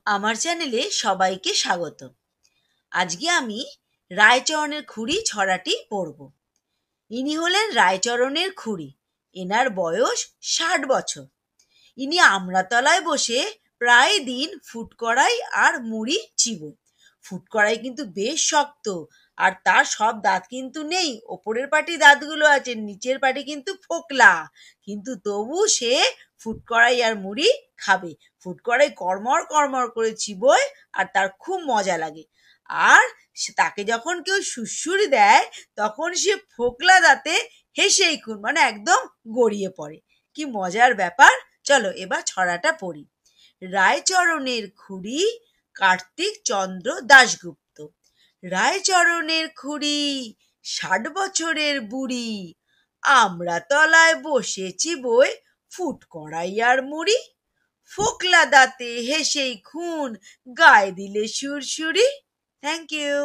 আমার চ্যানেলে সবাইকে স্বাগত। আজকে আমি রায়চরণের খুড়ি ছড়াটি পড়ব। ইনি হলেন রায়চরণের খুড়ি। এনার বয়স ৬০ বছর। ইনি আমড়াতলায় বসে প্রায় দিন ফুটকড়াই আর মুড়ি চিবোন। ফুটকড়াই কিন্তু বেশ শক্ত, আর তার সব দাঁত কিন্তু নেই। ওপরের পাটি দাঁতগুলো আছে, নিচের পাটি কিন্তু ফোকলা। কিন্তু তবু সে ফুটকড়াই আর মুড়ি খাবে। ফুটকড়াই কড়মড় কড়মড় করে চিবোয়, আর তার খুব মজা লাগে। আর তাকে যখন কেউ সুড়সুড়ি দেয়, তখন সে ফোকলা দাঁতে হেসেই খুন, মানে একদম গড়িয়ে পড়ে। কি মজার ব্যাপার! চলো এবার ছড়াটা পড়ি। রায়চরণের খুড়ি কার্তিক চন্দ্র দাশগুপ্ত। রায়চরণের খুড়ি ৬০ বছরের বুড়ি, আমড়াতলায় বসে চিবোয় ফুটকড়াই আর মুড়ি। ফোকলা দাঁতে হেসেই খুন, গায়ে দিলে সুরসুরি। Thank you.